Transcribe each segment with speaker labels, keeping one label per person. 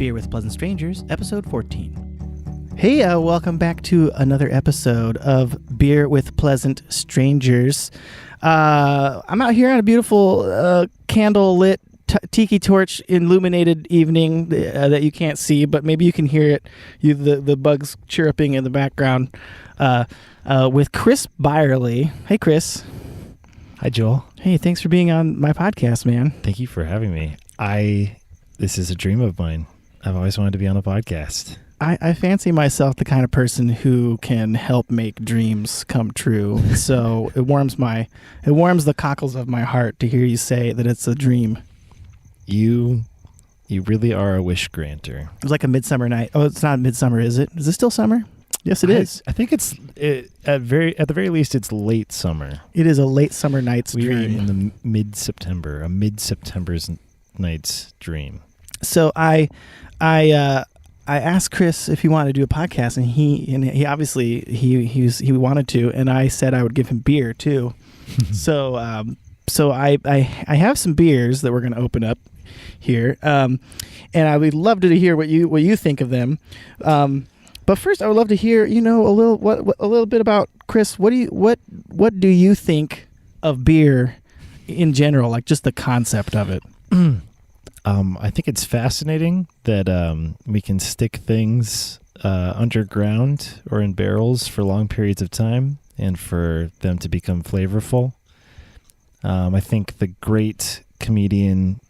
Speaker 1: Beer with Pleasant Strangers, episode 14. Hey, welcome back to another episode of Beer with Pleasant Strangers. I'm out here on a beautiful candle-lit, tiki torch illuminated evening that you can't see, but maybe you can hear it. The bugs chirping in the background with Chris Byerly. Hey, Chris.
Speaker 2: Hi, Joel.
Speaker 1: Hey, thanks for being on my podcast, man.
Speaker 2: Thank you for having me. This is a dream of mine. I've always wanted to be on a podcast.
Speaker 1: I fancy myself the kind of person who can help make dreams come true. So it warms the cockles of my heart to hear you say that it's a dream.
Speaker 2: You really are a wish granter.
Speaker 1: It was like a midsummer night. Oh, it's not midsummer, is it? Is it still summer? Yes, it is.
Speaker 2: I think at the very least it's late summer.
Speaker 1: It is a late summer night's
Speaker 2: We
Speaker 1: dream.
Speaker 2: are in the mid-September, a mid-September's night's dream.
Speaker 1: So I asked Chris if he wanted to do a podcast, and he obviously he wanted to, and I said I would give him beer too. So I have some beers that we're going to open up here, and I would love to hear what you think of them. But first, I would love to hear a little bit about Chris. What do you think of beer in general, like just the concept of it?
Speaker 2: I think it's fascinating that we can stick things underground or in barrels for long periods of time and for them to become flavorful. I think the great comedian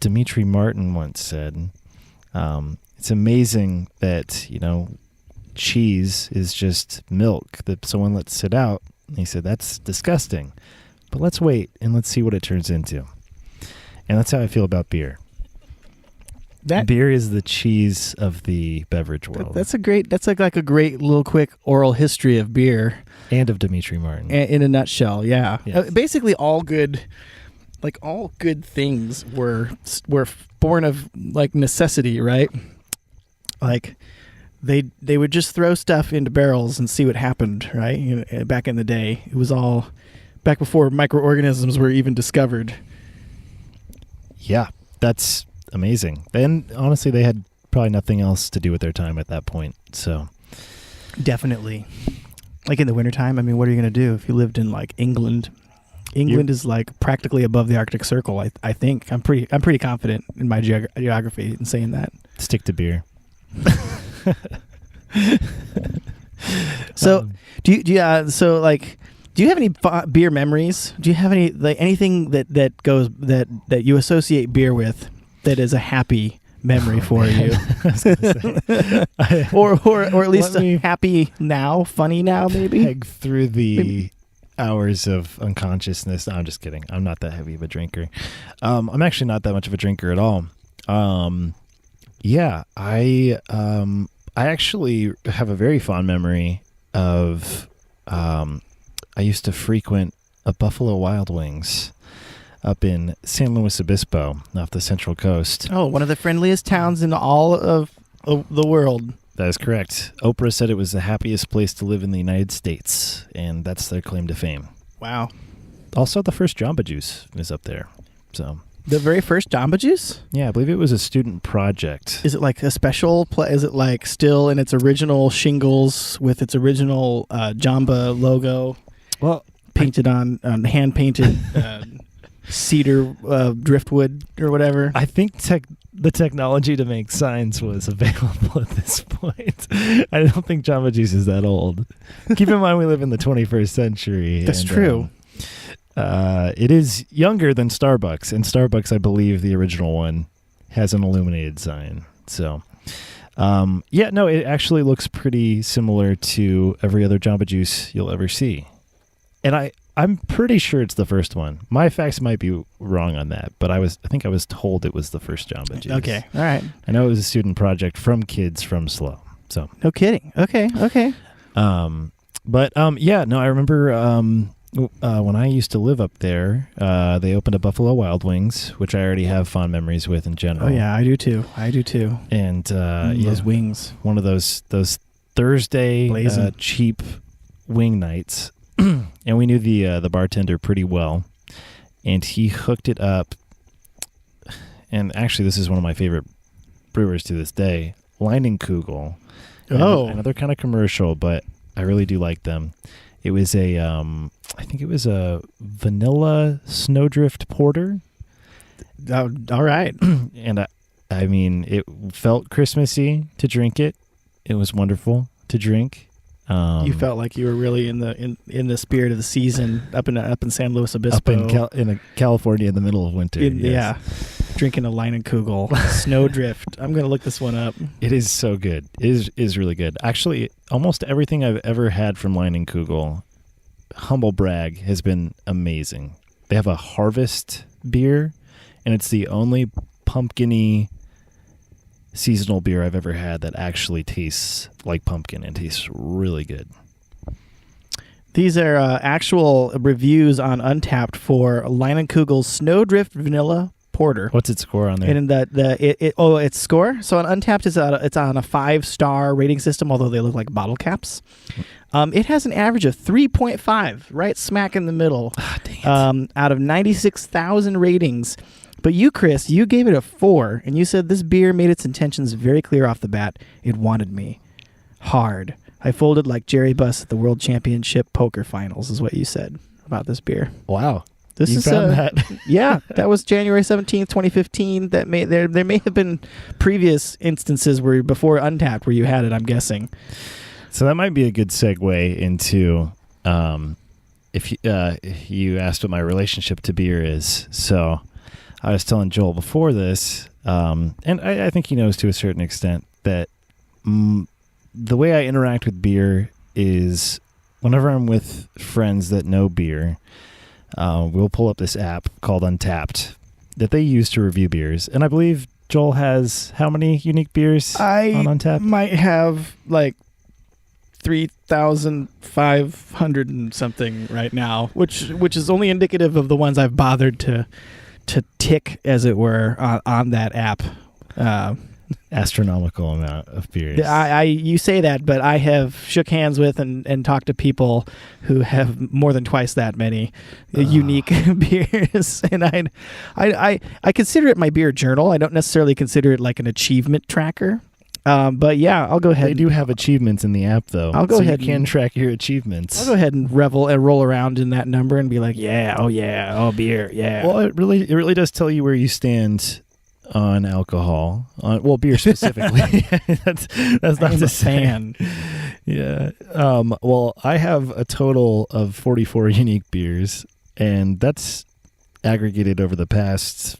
Speaker 2: Dimitri Martin once said, it's amazing that, cheese is just milk that someone lets sit out. And he said, that's disgusting. But let's wait and let's see what it turns into. And that's how I feel about beer. Beer is the cheese of the beverage world.
Speaker 1: That's like a great little quick oral history of beer.
Speaker 2: And of Dimitri Martin.
Speaker 1: In a nutshell, yeah.
Speaker 2: Yes.
Speaker 1: Basically all good things were born of like necessity, right? Like they would just throw stuff into barrels and see what happened, right? Back in the day. It was all back before microorganisms were even discovered.
Speaker 2: Yeah, that's amazing. And honestly, they had probably nothing else to do with their time at that point. So
Speaker 1: definitely. Like in the wintertime, I mean, what are you going to do if you lived in like England? England is like practically above the Arctic Circle, I think. I'm pretty confident in my geography in saying that.
Speaker 2: Stick to beer.
Speaker 1: So, do you have any beer memories? Do you have any anything that you associate beer with that is a happy memory for you? or at least a happy now, funny now, maybe?
Speaker 2: Peg through the hours of unconsciousness. No, I'm just kidding. I'm not that heavy of a drinker. I'm actually not that much of a drinker at all. Yeah, I actually have a very fond memory of I used to frequent a Buffalo Wild Wings up in San Luis Obispo off the Central Coast.
Speaker 1: Oh, one of the friendliest towns in all of the world.
Speaker 2: That is correct. Oprah said it was the happiest place to live in the United States, and that's their claim to fame.
Speaker 1: Wow.
Speaker 2: Also, the first Jamba Juice is up there. So
Speaker 1: the very first Jamba Juice?
Speaker 2: Yeah, I believe it was a student project.
Speaker 1: Is it like a special? Is it like still in its original shingles with its original Jamba logo?
Speaker 2: Well,
Speaker 1: painted on hand painted cedar driftwood or whatever.
Speaker 2: I think the technology to make signs was available at this point. I don't think Jamba Juice is that old. Keep in mind we live in the 21st century.
Speaker 1: That's true.
Speaker 2: It is younger than Starbucks, and Starbucks, I believe, the original one has an illuminated sign. So, it actually looks pretty similar to every other Jamba Juice you'll ever see. And I'm pretty sure it's the first one. My facts might be wrong on that, but I think I was told it was the first Jamba Juice.
Speaker 1: Okay, all right.
Speaker 2: I know it was a student project from kids from SLO. So
Speaker 1: no kidding. Okay.
Speaker 2: I remember when I used to live up there, they opened a Buffalo Wild Wings, which I already have fond memories with in general.
Speaker 1: Oh yeah, I do too.
Speaker 2: And
Speaker 1: those wings,
Speaker 2: one of those Thursday cheap wing nights. And we knew the bartender pretty well, and he hooked it up. And actually, this is one of my favorite brewers to this day, Leinenkugel.
Speaker 1: Oh.
Speaker 2: Another kind of commercial, but I really do like them. It was I think it was a vanilla snowdrift porter.
Speaker 1: All right.
Speaker 2: And I mean, it felt Christmassy to drink it. It was wonderful to drink.
Speaker 1: You felt like you were really in the spirit of the season up in San Luis Obispo,
Speaker 2: up in California in the middle of winter. Yes.
Speaker 1: Yeah, drinking a Leinenkugel snowdrift. I'm gonna look this one up.
Speaker 2: It is so good. It is really good. Actually, almost everything I've ever had from Leinenkugel, humble brag, has been amazing. They have a harvest beer, and it's the only pumpkin-y seasonal beer I've ever had that actually tastes like pumpkin and tastes really good.
Speaker 1: These are actual reviews on Untappd for Leinenkugel's Snowdrift Vanilla Porter.
Speaker 2: What's its score on there?
Speaker 1: And its score. So on Untappd it's on a 5-star rating system, although they look like bottle caps. It has an average of 3.5, right smack in the middle, out of 96,000 ratings. But you, Chris, you gave it a 4, and you said this beer made its intentions very clear off the bat. It wanted me. Hard. I folded like Jerry Buss at the World Championship Poker Finals, is what you said about this beer.
Speaker 2: Wow.
Speaker 1: You found that? Yeah, that was January 17th, 2015. There may have been previous instances where before Untappd where you had it, I'm guessing.
Speaker 2: So that might be a good segue into if you asked what my relationship to beer is. So I was telling Joel before this, and I think he knows to a certain extent, that the way I interact with beer is whenever I'm with friends that know beer, we'll pull up this app called Untappd that they use to review beers. And I believe Joel has how many unique beers on Untappd?
Speaker 1: I might have like 3,500 and something right now, which is only indicative of the ones I've bothered to tick, as it were, on that app.
Speaker 2: Astronomical amount of beers.
Speaker 1: You say that, but I have shook hands with and talked to people who have more than twice that many unique beers, and I consider it my beer journal. I don't necessarily consider it like an achievement tracker. But yeah, I'll go ahead.
Speaker 2: They do have achievements in the app, though.
Speaker 1: I'll go ahead.
Speaker 2: You can track your achievements.
Speaker 1: I'll go ahead and revel and roll around in that number and be like, oh beer, yeah.
Speaker 2: Well, it really does tell you where you stand on alcohol, beer specifically. that's not
Speaker 1: I'm a fan.
Speaker 2: Yeah. Well, I have a total of 44 unique beers, and that's aggregated over the past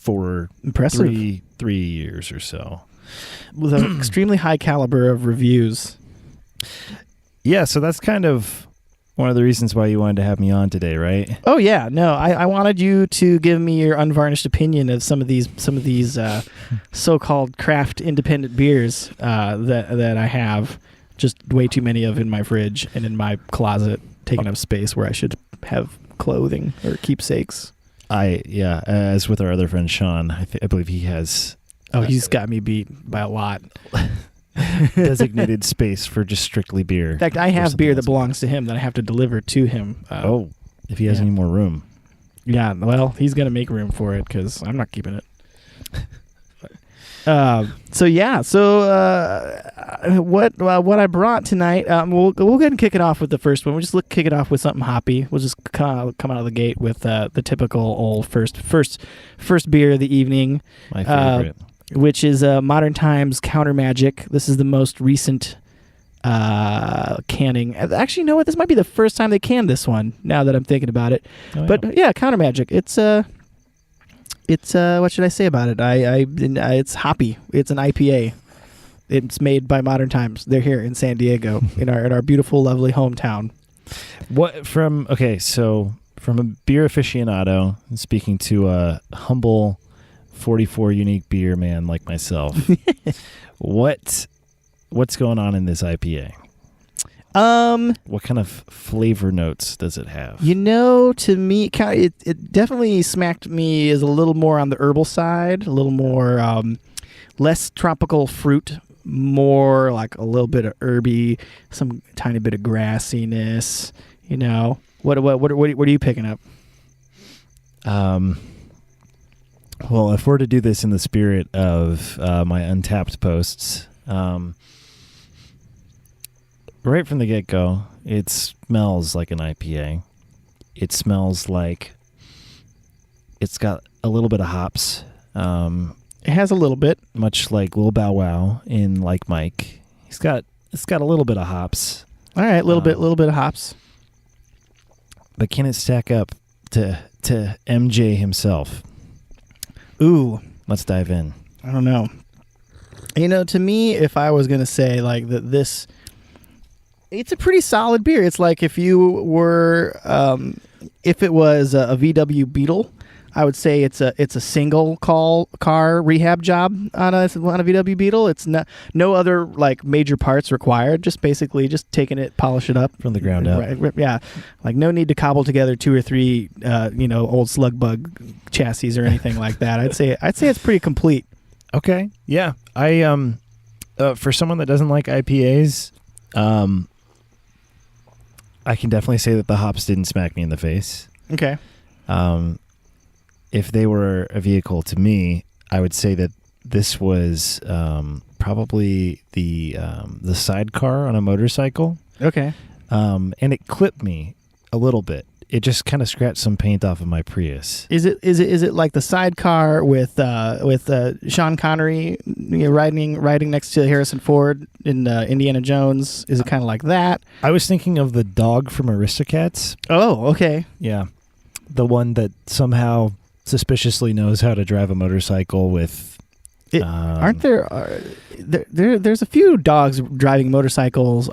Speaker 1: impressive
Speaker 2: 3 years or so.
Speaker 1: With an extremely high caliber of reviews.
Speaker 2: Yeah, so that's kind of one of the reasons why you wanted to have me on today, right?
Speaker 1: Oh yeah, no, I wanted you to give me your unvarnished opinion of some of these so-called craft independent beers that I have just way too many of in my fridge and in my closet, taking up space where I should have clothing or keepsakes.
Speaker 2: As with our other friend Sean, I believe he has.
Speaker 1: Oh, he's got me beat by a lot.
Speaker 2: Designated space for just strictly beer.
Speaker 1: In fact, I have beer that belongs to him that I have to deliver to him.
Speaker 2: If he has any more room.
Speaker 1: Yeah, well, he's going to make room for it because I'm not keeping it. What I brought tonight, we'll go ahead and kick it off with the first one. We'll just kick it off with something hoppy. We'll just come out of the gate with the typical old first beer of the evening.
Speaker 2: My favorite.
Speaker 1: Which is Modern Times Counter Magic. This is the most recent canning. Actually, you know what? This might be the first time they canned this one, now that I'm thinking about it. But yeah, Counter Magic. It's what should I say about it? It's hoppy. It's an IPA. It's made by Modern Times. They're here in San Diego, in our beautiful, lovely hometown.
Speaker 2: So from a beer aficionado, speaking to a humble 44 unique beer man like myself, what's going on in this IPA? What kind of flavor notes does it have?
Speaker 1: To me, it definitely smacked me as a little more on the herbal side, a little more less tropical fruit, more like a little bit of herby, some tiny bit of grassiness. What are you picking up?
Speaker 2: Well, if we're to do this in the spirit of my Untappd posts, right from the get-go, it smells like an IPA. It smells like it's got a little bit of hops.
Speaker 1: It has a little bit.
Speaker 2: Much like Lil Bow Wow in Like Mike. It's got a little bit of hops.
Speaker 1: All right, little bit of hops.
Speaker 2: But can it stack up to MJ himself?
Speaker 1: Ooh.
Speaker 2: Let's dive in.
Speaker 1: I don't know. To me, if I was going to say like this, it's a pretty solid beer. It's like if you were, if it was a VW Beetle, I would say it's a single car rehab job on a VW Beetle. It's no other like major parts required. Just basically just taking it, polish it up
Speaker 2: from the ground up.
Speaker 1: Right, yeah, like no need to cobble together 2 or 3 old slug bug chassis or anything like that. I'd say it's pretty complete.
Speaker 2: Okay, yeah. I for someone that doesn't like IPAs, I can definitely say that the hops didn't smack me in the face.
Speaker 1: Okay.
Speaker 2: If they were a vehicle to me, I would say that this was probably the sidecar on a motorcycle.
Speaker 1: Okay.
Speaker 2: And it clipped me a little bit. It just kind of scratched some paint off of my Prius.
Speaker 1: Is it like the sidecar with Sean Connery riding next to Harrison Ford in Indiana Jones? Is it kind of like that?
Speaker 2: I was thinking of the dog from Aristocats.
Speaker 1: Oh, okay.
Speaker 2: Yeah, the one that somehow suspiciously knows how to drive a motorcycle with.
Speaker 1: Aren't there? There's a few dogs driving motorcycles.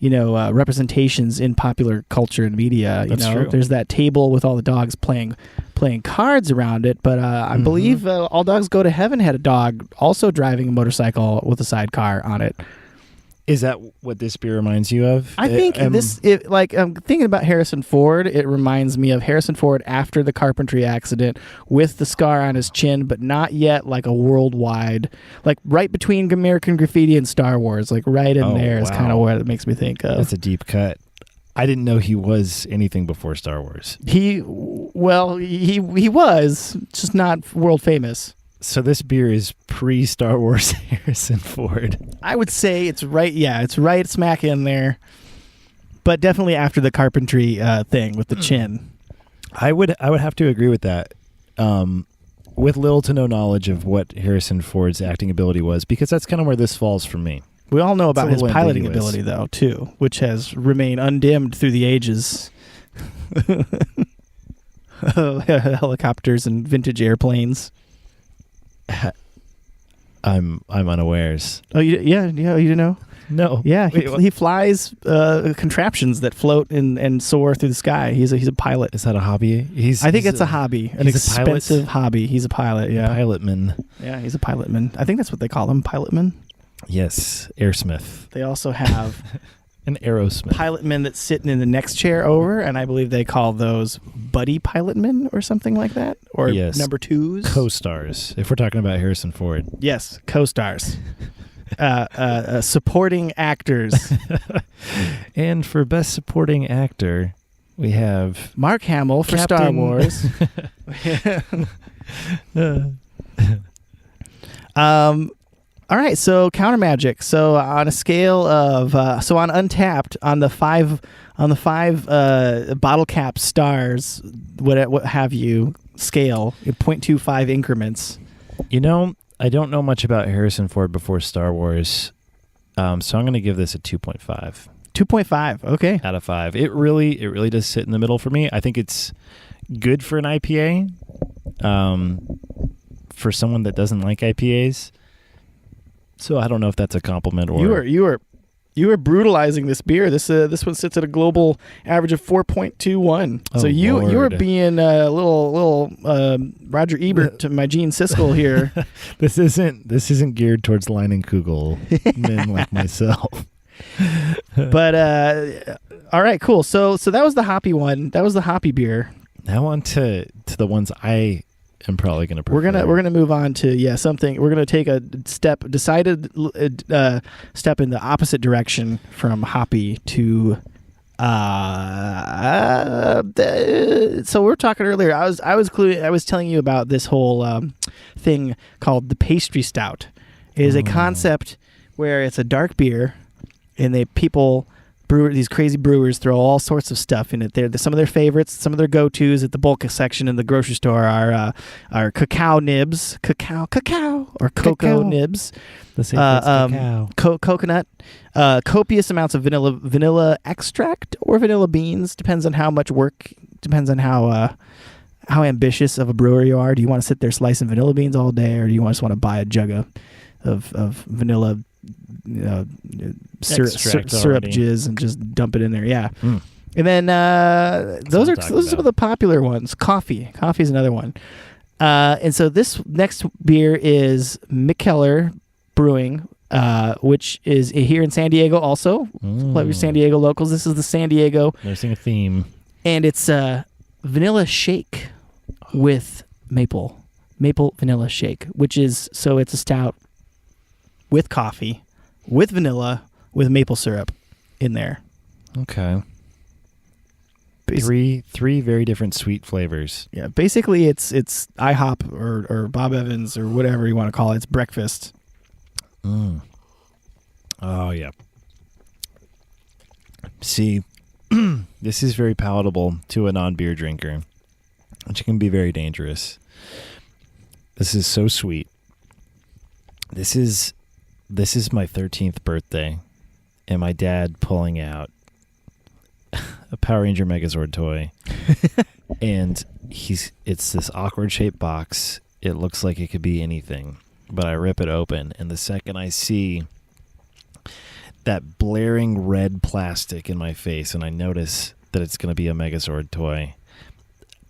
Speaker 1: Representations in popular culture and media.
Speaker 2: That's true.
Speaker 1: There's that table with all the dogs playing cards around it. But I believe All Dogs Go to Heaven had a dog also driving a motorcycle with a sidecar on it.
Speaker 2: Is that what this beer reminds you of?
Speaker 1: I think I'm thinking about Harrison Ford. It reminds me of Harrison Ford after the carpentry accident with the scar on his chin, but not yet like a worldwide, like right between American Graffiti and Star Wars, like right in there is kind of what it makes me think of.
Speaker 2: That's a deep cut. I didn't know he was anything before Star Wars.
Speaker 1: He was just not world famous.
Speaker 2: So this beer is pre-Star Wars Harrison Ford.
Speaker 1: I would say it's right. Yeah, it's right smack in there, but definitely after the carpentry thing with the chin.
Speaker 2: I would have to agree with that. With little to no knowledge of what Harrison Ford's acting ability was, because that's kind of where this falls for me.
Speaker 1: We all know about his piloting ability, though, too, which has remained undimmed through the ages. Helicopters and vintage airplanes.
Speaker 2: I'm unawares.
Speaker 1: Oh, you didn't know?
Speaker 2: No.
Speaker 1: Yeah, he flies contraptions that float and soar through the sky. He's a pilot.
Speaker 2: Is that a hobby?
Speaker 1: I think it's a hobby, an expensive hobby. He's a pilot. Yeah,
Speaker 2: pilotman.
Speaker 1: Yeah, he's a pilotman. I think that's what they call him, pilotman.
Speaker 2: Yes, airsmith.
Speaker 1: They also have
Speaker 2: an aerosmith
Speaker 1: pilotmen that sit in the next chair over, and I believe they call those buddy pilotmen or something like that, or number 2s,
Speaker 2: co-stars. If we're talking about Harrison Ford,
Speaker 1: yes, co-stars, supporting actors.
Speaker 2: And for best supporting actor, we have
Speaker 1: Mark Hamill for Star Wars. All right, so counter magic. So on a scale of on Untappd, on the five bottle cap stars, what have you, scale 0.25 increments.
Speaker 2: I don't know much about Harrison Ford before Star Wars, so I'm going to give this a 2.5.
Speaker 1: 2.5. Okay.
Speaker 2: Out of 5. It really does sit in the middle for me. I think it's good for an IPA. For someone that doesn't like IPAs. So I don't know if that's a compliment or
Speaker 1: you are brutalizing this beer. This one sits at a global average of 4.21. So you are being a little Roger Ebert to my Gene Siskel here.
Speaker 2: This isn't geared towards Leinenkugel men like myself.
Speaker 1: But all right, cool. So that was the hoppy one. That was the hoppy beer.
Speaker 2: Now on to the ones I am probably going to prefer.
Speaker 1: We're gonna move on to something. We're gonna take a decided step in the opposite direction from hoppy to So we were talking earlier. I was telling you about this whole thing called the pastry stout. It is a concept where it's a dark beer, and these crazy brewers throw all sorts of stuff in it. Some of their favorites, some of their go-tos at the bulk section in the grocery store are cacao nibs, cocoa nibs, coconut, copious amounts of vanilla extract or vanilla beans. Depends on how much work. Depends on how ambitious of a brewer you are. Do you want to sit there slicing vanilla beans all day, or do you just want to buy a jug of vanilla syrup jizz and just dump it in there? Yeah. And then those are some of the popular ones. Coffee is another one. And so this next beer is Mikkeller Brewing, which is here in San Diego also. Love your San Diego locals. This is the San Diego.
Speaker 2: Noticing a theme.
Speaker 1: And it's vanilla shake with maple vanilla shake, it's a stout with coffee, with vanilla, with maple syrup in there.
Speaker 2: Okay. Three very different sweet flavors.
Speaker 1: Yeah, basically it's IHOP or Bob Evans or whatever you want to call it. It's breakfast.
Speaker 2: Oh yeah. See, this is very palatable to a non-beer drinker, which can be very dangerous. This is so sweet. This is my 13th birthday, and my dad pulling out a Power Ranger Megazord toy, and it's this awkward shaped box. It looks like it could be anything, but I rip it open, and the second I see that blaring red plastic in my face, and I notice that it's going to be a Megazord toy,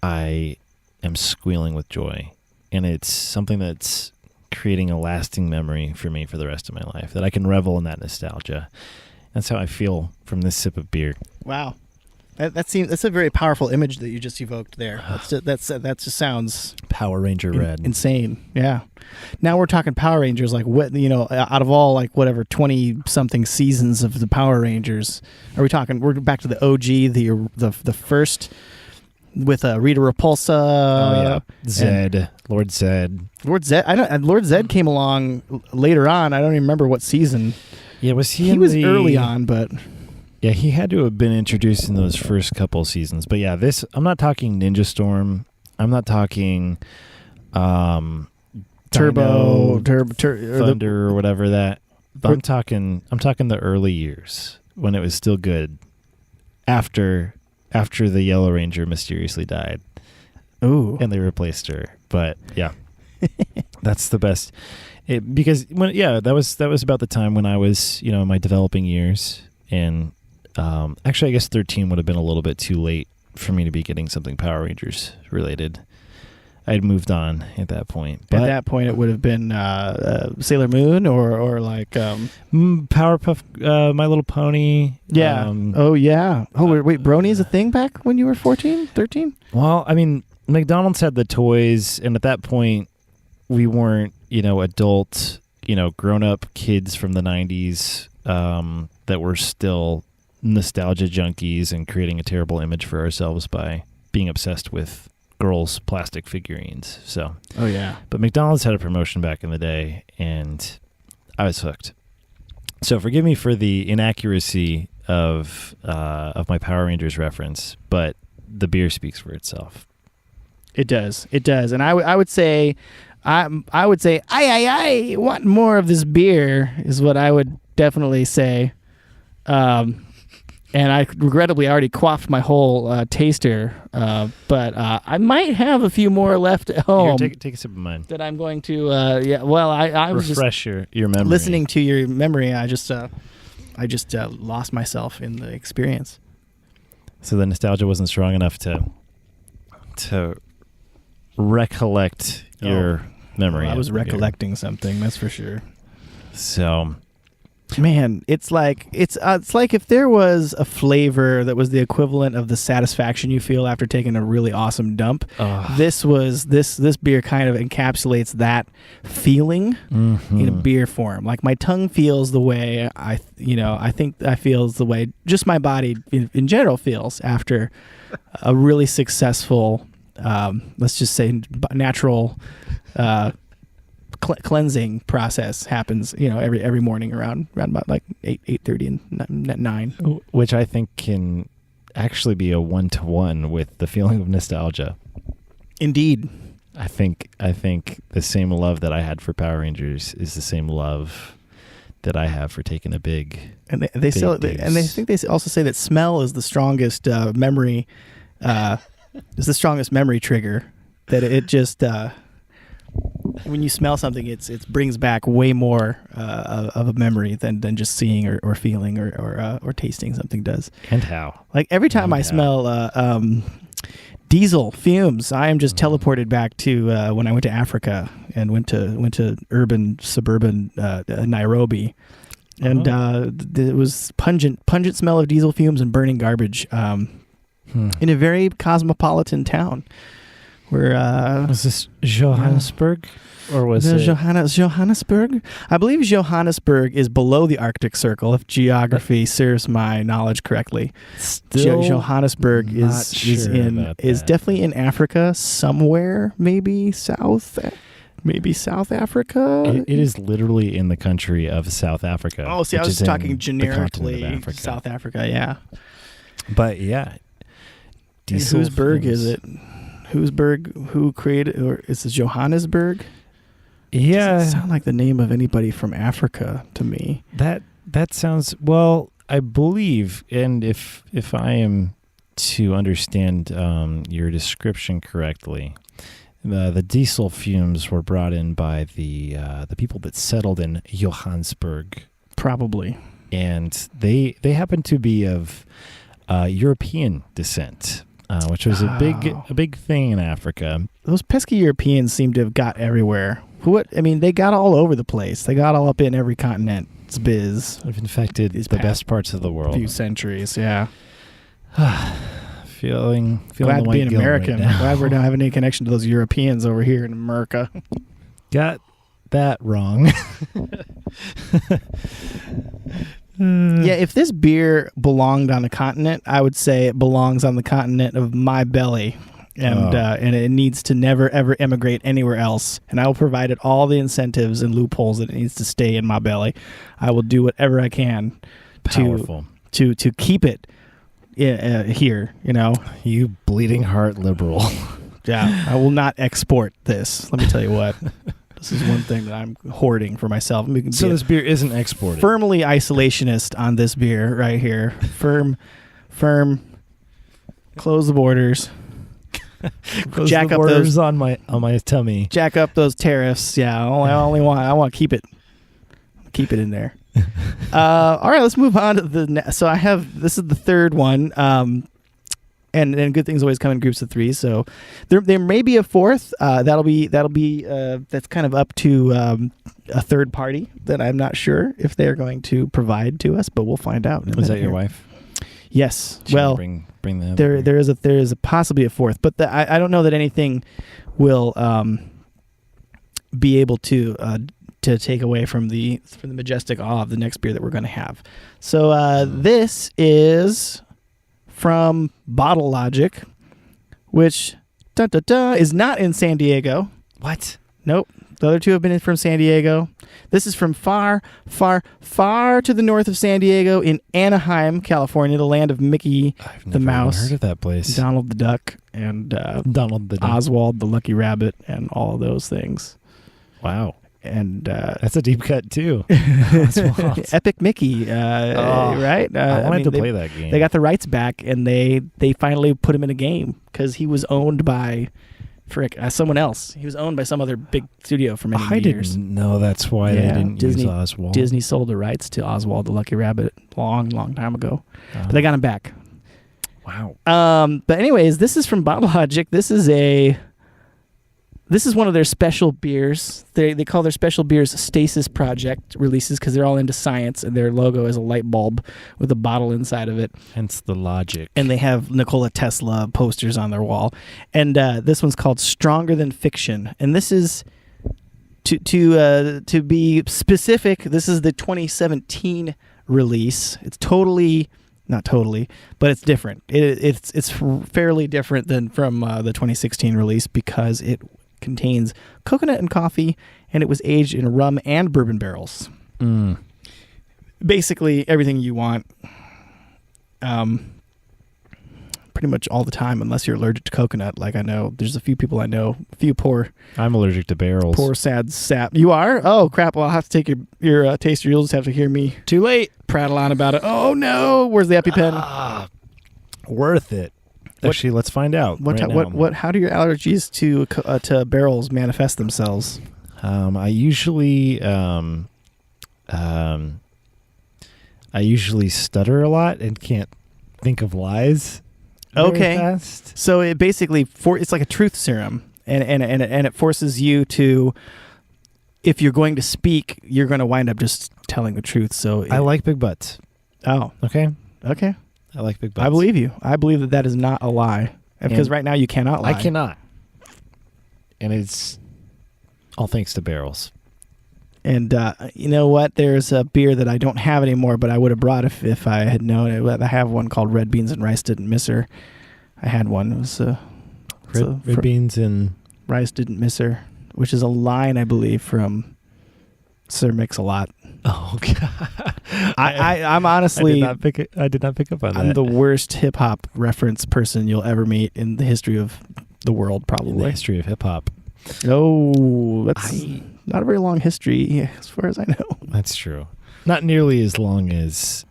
Speaker 2: I am squealing with joy, and it's something that's creating a lasting memory for me for the rest of my life, that I can revel in that nostalgia. That's how I feel from this sip of beer.
Speaker 1: Wow. That's a very powerful image that you just evoked there. That just sounds
Speaker 2: Power Ranger red.
Speaker 1: Insane. Yeah. Now we're talking Power Rangers, like what, out of all like whatever 20 something seasons of the Power Rangers, we're back to the OG, the first with Rita Repulsa.
Speaker 2: Oh yeah. Zed. Lord Zed.
Speaker 1: Lord Zed came along later on. I don't even remember what season.
Speaker 2: Yeah, was he
Speaker 1: was early on, but
Speaker 2: yeah, he had to have been introduced in those first couple seasons. But yeah, I'm not talking Ninja Storm. I'm not talking
Speaker 1: Turbo,
Speaker 2: Thunder or whatever that. I'm talking the early years when it was still good. After the Yellow Ranger mysteriously died.
Speaker 1: Ooh.
Speaker 2: And they replaced her. But yeah. That's the best. Because that was about the time when I was, in my developing years, and actually I guess 13 would have been a little bit too late for me to be getting something Power Rangers related. I'd moved on at that point. But
Speaker 1: at that point, it would have been Sailor Moon or like
Speaker 2: Powerpuff, My Little Pony.
Speaker 1: Yeah. Oh yeah. Oh wait, Brony's a thing back when you were 14, 13?
Speaker 2: Well, I mean, McDonald's had the toys, and at that point, we weren't, adult, grown-up kids from the 90s that were still nostalgia junkies and creating a terrible image for ourselves by being obsessed with girls' plastic figurines. So,
Speaker 1: oh yeah.
Speaker 2: But McDonald's had a promotion back in the day, and I was hooked. So forgive me for the inaccuracy of my Power Rangers reference, but the beer speaks for itself.
Speaker 1: It does, and I would say, I want more of this beer is what I would definitely say. And I regrettably already quaffed my whole taster, but I might have a few more left at home.
Speaker 2: Here, take a sip of mine.
Speaker 1: That I'm going to, I was
Speaker 2: refresh your memory.
Speaker 1: Listening to your memory, I just lost myself in the experience.
Speaker 2: So the nostalgia wasn't strong enough to recollect your memory.
Speaker 1: Well, I was recollecting something, that's for sure.
Speaker 2: So,
Speaker 1: Man, it's like if there was a flavor that was the equivalent of the satisfaction you feel after taking a really awesome dump. This beer kind of encapsulates that feeling in a beer form. Like my tongue feels the way I think I feels the way just my body in general feels after a really successful, let's just say natural. Cleansing process happens, every morning around about like 8:30 and 9,
Speaker 2: which I think can actually be a 1-to-1 with the feeling of nostalgia.
Speaker 1: Indeed,
Speaker 2: I think the same love that I had for Power Rangers is the same love that I have for taking a big.
Speaker 1: And they also say that smell is the strongest memory, is the strongest memory trigger. That it just. When you smell something, it brings back way more of a memory than just seeing or feeling or tasting something does.
Speaker 2: And how?
Speaker 1: Like every time I smell diesel fumes, I am just teleported back to when I went to Africa and went to suburban Nairobi, and it was pungent smell of diesel fumes and burning garbage in a very cosmopolitan town.
Speaker 2: Was this Johannesburg, or was it
Speaker 1: Johannesburg? I believe Johannesburg is below the Arctic Circle, if geography serves my knowledge correctly.
Speaker 2: Still
Speaker 1: Johannesburg is definitely in Africa somewhere, maybe South Africa.
Speaker 2: It is literally in the country of South Africa.
Speaker 1: Oh, see, I was talking generically South Africa, yeah.
Speaker 2: But yeah,
Speaker 1: whose burg is it? Who created, or is it Johannesburg?
Speaker 2: Yeah.
Speaker 1: Doesn't sound like the name of anybody from Africa to me.
Speaker 2: That sounds, well, I believe, and if I am to understand your description correctly, the diesel fumes were brought in by the people that settled in Johannesburg.
Speaker 1: Probably.
Speaker 2: And they happen to be of European descent. Which was a big thing in Africa.
Speaker 1: Those pesky Europeans seem to have got everywhere. They got all over the place. They got all up in every continent. It's biz.
Speaker 2: They've infected the best parts of the world.
Speaker 1: Few centuries, yeah.
Speaker 2: Feeling
Speaker 1: glad
Speaker 2: the
Speaker 1: to be an American.
Speaker 2: Right
Speaker 1: Glad we don't have any connection to those Europeans over here in America.
Speaker 2: Got that wrong.
Speaker 1: Yeah, if this beer belonged on a continent, I would say it belongs on the continent of my belly, and it needs to never ever emigrate anywhere else. And I will provide it all the incentives and loopholes that it needs to stay in my belly. I will do whatever I can to keep it here.
Speaker 2: You bleeding heart liberal.
Speaker 1: Yeah, I will not export this. Let me tell you what. This is one thing that I'm hoarding for myself.
Speaker 2: So this beer isn't exported.
Speaker 1: Firmly isolationist on this beer right here. Firm. Close the borders.
Speaker 2: Jack the borders up those on my tummy.
Speaker 1: Jack up those tariffs. Yeah, I want to keep it. Keep it in there. All right, let's move on to this is the third one. And good things always come in groups of three. So there may be a fourth. That'll be that's kind of up to a third party that I'm not sure if they're going to provide to us, but we'll find out.
Speaker 2: Was that your wife?
Speaker 1: Yes.
Speaker 2: Should well, bring them.
Speaker 1: There is possibly a fourth, but I don't know that anything will be able to take away from the majestic awe of the next beer that we're going to have. So this is from Bottle Logic, which is not in San Diego.
Speaker 2: What?
Speaker 1: Nope. The other two have been from San Diego. This is from far, far, far to the north of San Diego in Anaheim, California, the land of Mickey the Mouse.
Speaker 2: I've never heard of that place.
Speaker 1: Donald the Duck and
Speaker 2: Donald the Duck.
Speaker 1: Oswald the Lucky Rabbit and all of those things.
Speaker 2: Wow.
Speaker 1: And
Speaker 2: that's a deep cut too.
Speaker 1: Epic Mickey, right?
Speaker 2: I wanted to play that game.
Speaker 1: They got the rights back, and they finally put him in a game because he was owned by someone else. He was owned by some other big studio for many years.
Speaker 2: I didn't know that's why they didn't use Oswald.
Speaker 1: Disney sold the rights to Oswald the Lucky Rabbit long time ago, but they got him back.
Speaker 2: Wow.
Speaker 1: But anyways, this is from Bottle Logic. This is This is one of their special beers. They call their special beers Stasis Project releases because they're all into science, and their logo is a light bulb with a bottle inside of it.
Speaker 2: Hence the logic.
Speaker 1: And they have Nikola Tesla posters on their wall. And this one's called Stronger Than Fiction. And this is, to be specific, this is the 2017 release. It's not totally, but it's different. It's fairly different than from the 2016 release because it contains coconut and coffee, and it was aged in rum and bourbon barrels. Basically everything you want, pretty much all the time, unless you're allergic to coconut. Like I know there's a few people I know, a few poor.
Speaker 2: I'm allergic to barrels.
Speaker 1: Poor sad sap. You are? Oh crap! Well, I'll have to take your taster. You'll just have to hear me.
Speaker 2: Too late.
Speaker 1: Prattle on about it. Oh no! Where's the EpiPen?
Speaker 2: Worth it. Actually, let's find out.
Speaker 1: How do your allergies to barrels manifest themselves?
Speaker 2: I usually stutter a lot and can't think of lies.
Speaker 1: Okay,
Speaker 2: fast.
Speaker 1: So it basically it's like a truth serum, and it forces you to, if you're going to speak, you're going to wind up just telling the truth. So
Speaker 2: I like big butts.
Speaker 1: Oh,
Speaker 2: okay.
Speaker 1: I
Speaker 2: like big butts.
Speaker 1: I believe you. I believe that is not a lie. Because right now you cannot lie.
Speaker 2: I cannot. And it's all thanks to barrels.
Speaker 1: And you know what? There's a beer that I don't have anymore, but I would have brought if I had known it. I have one called Red Beans and Rice Didn't Miss Her. I had one. It was
Speaker 2: Red Beans and
Speaker 1: Rice Didn't Miss Her, which is a line, I believe, from Sir Mix-a-Lot.
Speaker 2: Oh God!
Speaker 1: I'm honestly
Speaker 2: I did not pick up on that.
Speaker 1: I'm the worst hip hop reference person you'll ever meet in the history of the world, probably.
Speaker 2: In the history of hip hop.
Speaker 1: Oh, that's not a very long history, as far as I know.
Speaker 2: That's true. Not nearly as long as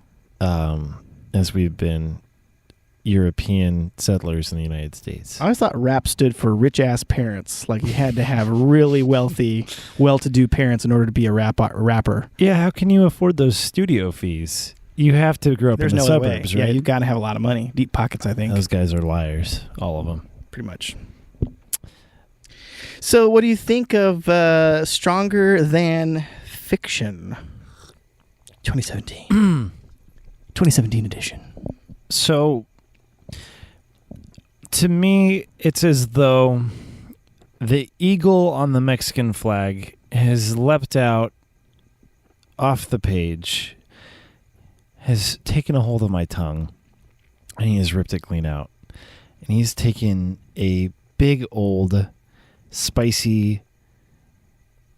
Speaker 2: we've been European settlers in the United States.
Speaker 1: I always thought rap stood for rich-ass parents. Like you had to have really wealthy, well-to-do parents in order to be a rapper.
Speaker 2: Yeah, how can you afford those studio fees? You have to grow up in the suburbs, right?
Speaker 1: Yeah, you've got to have a lot of money. Deep pockets, I think.
Speaker 2: Those guys are liars, all of them.
Speaker 1: Pretty much. So what do you think of Stronger Than Fiction 2017? 2017 edition.
Speaker 2: So, to me, it's as though the eagle on the Mexican flag has leapt out off the page, has taken a hold of my tongue, and he has ripped it clean out. And he's taken a big old spicy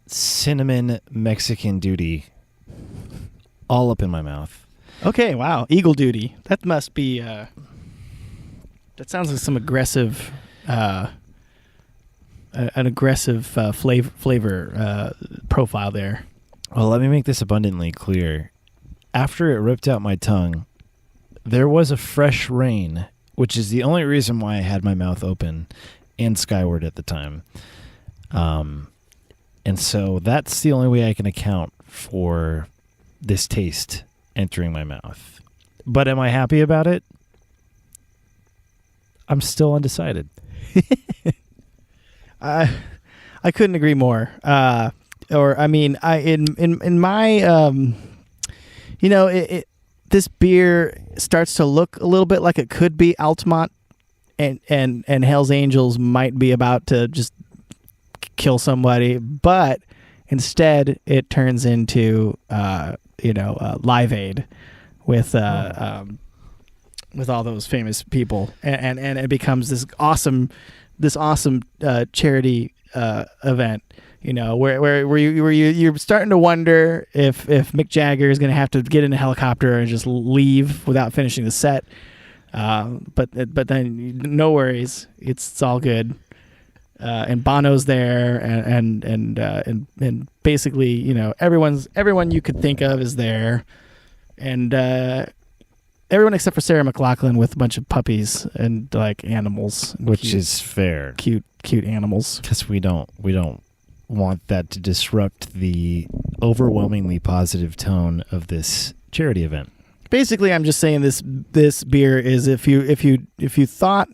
Speaker 2: cinnamon Mexican duty all up in my mouth.
Speaker 1: Okay, wow. Eagle duty. That must be that sounds like some aggressive an aggressive flavor profile there.
Speaker 2: Well, let me make this abundantly clear. After it ripped out my tongue, there was a fresh rain, which is the only reason why I had my mouth open and skyward at the time. And so that's the only way I can account for this taste entering my mouth. But am I happy about it? I'm still undecided.
Speaker 1: I couldn't agree more. In my this beer starts to look a little bit like it could be Altamont, and Hell's Angels might be about to just kill somebody, but instead it turns into Live Aid with all those famous people, and it becomes this awesome charity event. Where you're starting to wonder if Mick Jagger is going to have to get in a helicopter and just leave without finishing the set. But then no worries, it's all good. And Bono's there, and basically everyone you could think of is there, and everyone except for Sarah McLachlan with a bunch of puppies and like animals,
Speaker 2: which is fair,
Speaker 1: cute animals,
Speaker 2: because we don't want that to disrupt the overwhelmingly positive tone of this charity event.
Speaker 1: Basically, I'm just saying this beer is if you thought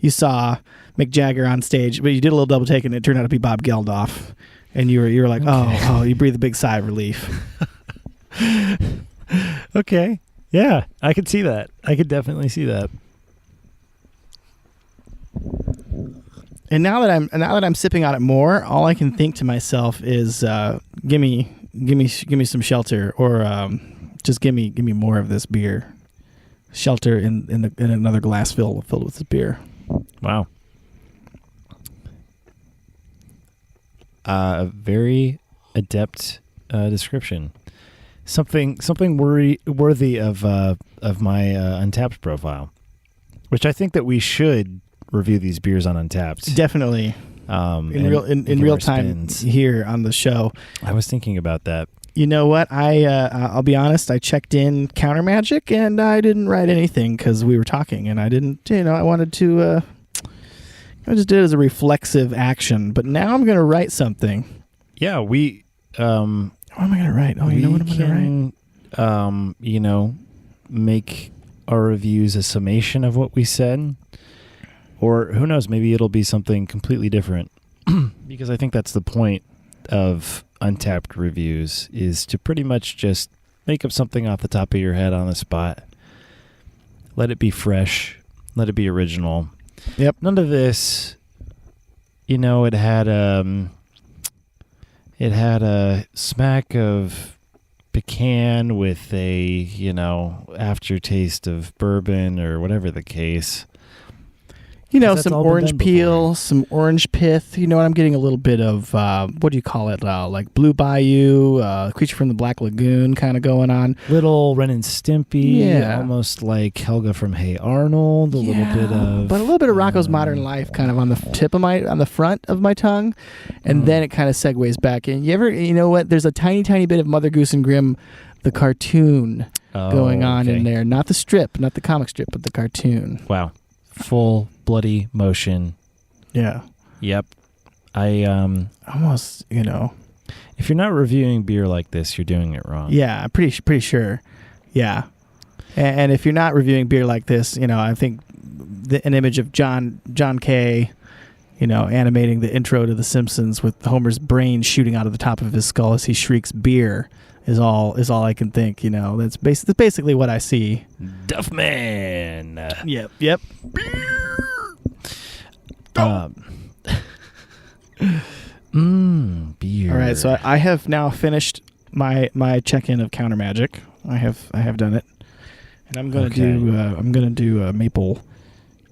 Speaker 1: you saw Mick Jagger on stage, but you did a little double take and it turned out to be Bob Geldof, and you were like, oh, you breathed a big sigh of relief.
Speaker 2: Okay. Yeah, I could see that. I could definitely see that.
Speaker 1: And now that I'm sipping on it more, all I can think to myself is, give me some shelter, or just give me more of this beer. Shelter in another glass filled with this beer.
Speaker 2: Wow. A very adept description. Something worthy of my Untappd profile, which I think that we should review these beers on Untappd.
Speaker 1: Definitely. In real time here on the show. I
Speaker 2: was thinking about that.
Speaker 1: You know what? I'll be honest. I checked in Counter Magic and I didn't write anything because we were talking, and I didn't. I wanted to. I just did it as a reflexive action, but now I'm going to write something.
Speaker 2: Yeah, we.
Speaker 1: What am I going to write? Oh, you know what I'm going
Speaker 2: to write? Make our reviews a summation of what we said. Or who knows, maybe it'll be something completely different. Because I think that's the point of Untappd reviews, is to pretty much just make up something off the top of your head on the spot. Let it be fresh. Let it be original.
Speaker 1: Yep.
Speaker 2: None of this, it had a smack of pecan with a, aftertaste of bourbon or whatever the case.
Speaker 1: Some orange peel, some orange pith. I'm getting a little bit of, what do you call it? Like Blue Bayou, Creature from the Black Lagoon kind of going on.
Speaker 2: Little Ren and Stimpy, almost like Helga from Hey Arnold. A little bit of Rocko's Modern Life kind of
Speaker 1: on the front of my tongue. And then it kind of segues back in. You know what? There's a tiny, tiny bit of Mother Goose and Grimm, the cartoon, going on in there. Not the strip, not the comic strip, but the cartoon.
Speaker 2: Wow. Full bloody motion.
Speaker 1: Yeah.
Speaker 2: Yep. I
Speaker 1: almost,
Speaker 2: if you're not reviewing beer like this, you're doing it wrong.
Speaker 1: Yeah, I'm pretty sure. Yeah. And if you're not reviewing beer like this, I think an image of John Kay, animating the intro to The Simpsons with Homer's brain shooting out of the top of his skull as he shrieks beer is all I can think. That's basically what I see.
Speaker 2: Duffman.
Speaker 1: Yep.
Speaker 2: Beer.
Speaker 1: All right, so I have now finished my check-in of Counter Magic. I have done it, and I'm gonna do a maple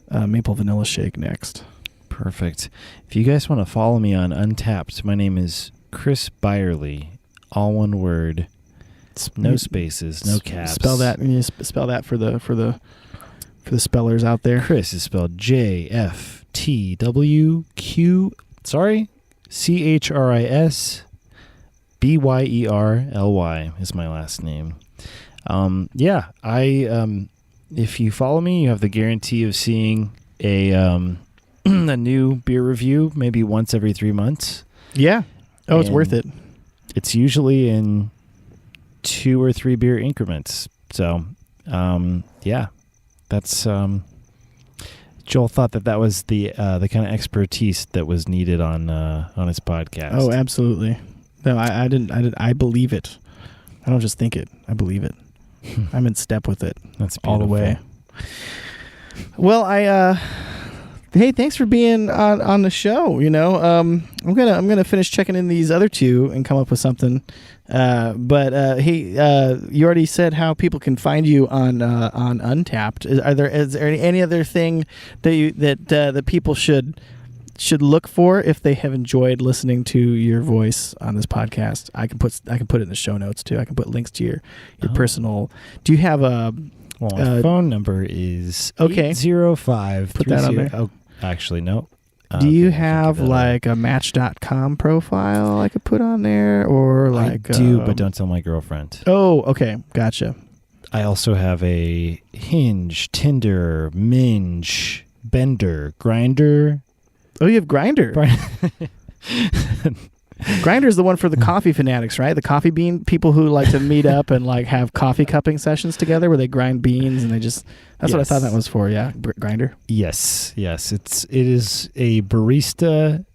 Speaker 1: vanilla shake next.
Speaker 2: Perfect. If you guys want to follow me on Untappd, my name is Chris Byerly. All one word, no spaces, no caps.
Speaker 1: Spell that. Spell that for the spellers out there.
Speaker 2: Chris is spelled CHRISBYERLY is my last name. If you follow me, you have the guarantee of seeing a new beer review maybe once every 3 months.
Speaker 1: Yeah. Oh, it's worth it.
Speaker 2: It's usually in 2 or 3 beer increments. So, that's Joel thought that was the kind of expertise that was needed on his podcast.
Speaker 1: Oh, absolutely. No, I didn't. I believe it. I don't just think it. I believe it. I'm in step with it.
Speaker 2: That's beautiful.
Speaker 1: All the way. Well, hey, thanks for being on the show. I'm gonna finish checking in these other two and come up with something. Hey, you already said how people can find you on Untappd. Is there any other thing that people should look for if they have enjoyed listening to your voice on this podcast? I can put it in the show notes too. I can put links to your personal. Do you have a?
Speaker 2: Well, my phone number is 805.
Speaker 1: Put that on there.
Speaker 2: Oh, actually, no.
Speaker 1: Do you have like a Match.com profile I could put on there, or like?
Speaker 2: I do, but don't tell my girlfriend.
Speaker 1: Oh, okay, gotcha.
Speaker 2: I also have a Hinge, Tinder, Minge, Bender, Grinder.
Speaker 1: Oh, you have Grinder. Grinder's the one for the coffee fanatics, right? The coffee bean people who like to meet up and like have coffee cupping sessions together where they grind beans and they just. That's what I thought that was for. Yeah, Grinder.
Speaker 2: Yes. It is a barista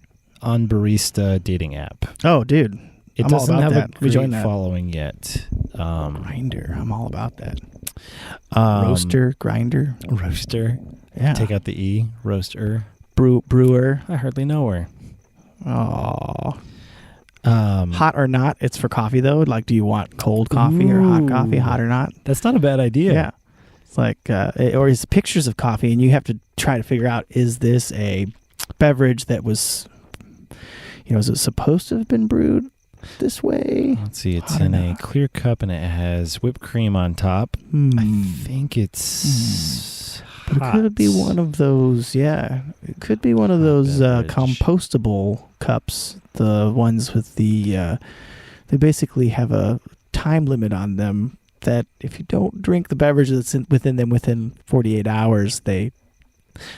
Speaker 2: on barista dating app.
Speaker 1: Oh, dude.
Speaker 2: It doesn't have a great following yet.
Speaker 1: Grinder. I'm all about that. Roaster, grinder.
Speaker 2: Roaster.
Speaker 1: Yeah.
Speaker 2: Take out the E. Roaster.
Speaker 1: Brewer.
Speaker 2: I hardly know her.
Speaker 1: Oh. Hot or not, it's for coffee, though. Like, do you want cold coffee or hot coffee, hot or not?
Speaker 2: That's not a bad idea.
Speaker 1: Yeah. It's like, or it's pictures of coffee, and you have to try to figure out, is this a beverage that was, is it supposed to have been brewed this way?
Speaker 2: Let's see. It's in a clear cup, and it has whipped cream on top. I think it's
Speaker 1: But it could be one of those, It could be one of those compostable cups. The ones with they basically have a time limit on them that if you don't drink the beverage that's within 48 hours, they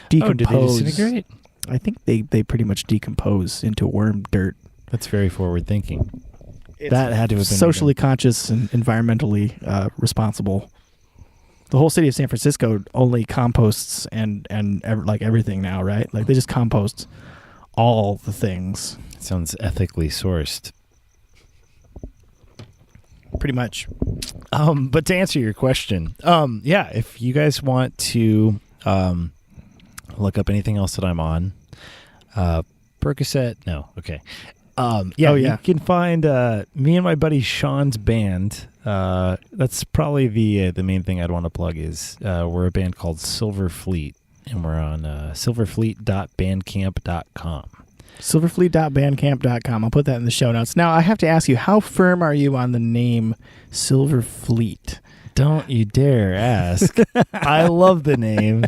Speaker 1: decompose.
Speaker 2: Oh, did they disintegrate?
Speaker 1: I think they pretty much decompose into worm dirt.
Speaker 2: That's very forward thinking. That had to have been
Speaker 1: socially conscious and environmentally responsible. The whole city of San Francisco only composts and everything now, right? Like they just compost all the things.
Speaker 2: It sounds ethically sourced.
Speaker 1: Pretty much.
Speaker 2: But to answer your question, if you guys want to look up anything else that I'm on, Percocet, no, okay. You can find me and my buddy Sean's band. That's probably the main thing I'd want to plug is we're a band called Silver Fleet, and we're on silverfleet.bandcamp.com. Silverfleet.bandcamp.com.
Speaker 1: I'll put that in the show notes. Now, I have to ask you, how firm are you on the name Silver Fleet?
Speaker 2: Don't you dare ask. I love the name.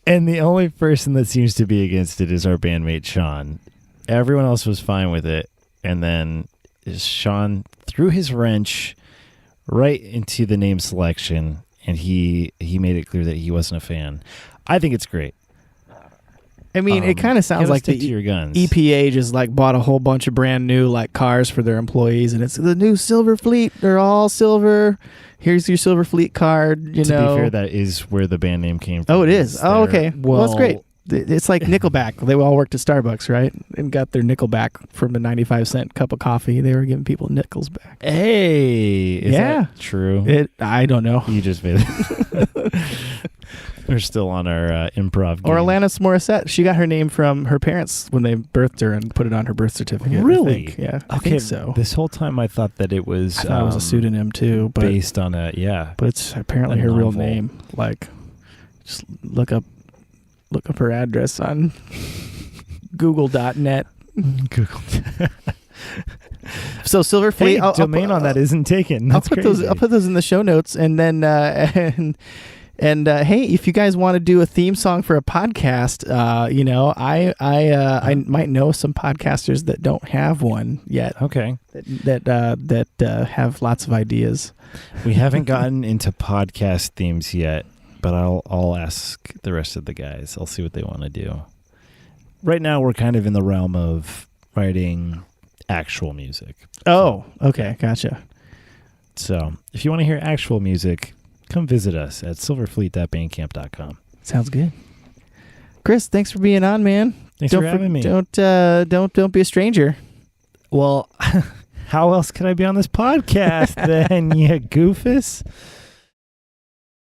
Speaker 2: And the only person that seems to be against it is our bandmate, Sean. Everyone else was fine with it. And then Sean threw his wrench right into the name selection, and he made it clear that he wasn't a fan. I think it's great.
Speaker 1: I mean, it kind of sounds like the EPA just like bought a whole bunch of brand new like cars for their employees, and it's the new Silver Fleet. They're all silver. Here's your Silver Fleet card. To be
Speaker 2: fair, that is where the band name came from.
Speaker 1: Oh, it is. Oh, okay. Well, that's great. It's like Nickelback. They all worked at Starbucks, right? And got their nickel back from a 95-cent cup of coffee. They were giving people nickels back.
Speaker 2: Hey, is that true?
Speaker 1: I don't know.
Speaker 2: You just made it. We're still on our improv game.
Speaker 1: Or Alanis Morissette. She got her name from her parents when they birthed her and put it on her birth certificate.
Speaker 2: Really?
Speaker 1: I think. Yeah, I think so.
Speaker 2: This whole time I thought that it was...
Speaker 1: I thought it was a pseudonym too. But,
Speaker 2: based on a,
Speaker 1: But it's apparently her real name. Like, just look up her address on google.net.
Speaker 2: Google.
Speaker 1: So Silver Fleet,
Speaker 2: domain on that isn't taken. That's crazy.
Speaker 1: I'll put those in the show notes, and then and hey, if you guys want to do a theme song for a podcast, I might know some podcasters that don't have one yet.
Speaker 2: Okay,
Speaker 1: that have lots of ideas.
Speaker 2: We haven't gotten into podcast themes yet, but I'll ask the rest of the guys. I'll see what they want to do. Right now, we're kind of in the realm of writing actual music.
Speaker 1: Oh, okay, gotcha.
Speaker 2: So if you want to hear actual music, come visit us at silverfleet.bandcamp.com.
Speaker 1: Sounds good. Chris, thanks for being on, man.
Speaker 2: Thanks for having me.
Speaker 1: Don't be a stranger.
Speaker 2: Well, how else can I be on this podcast then, you goofus?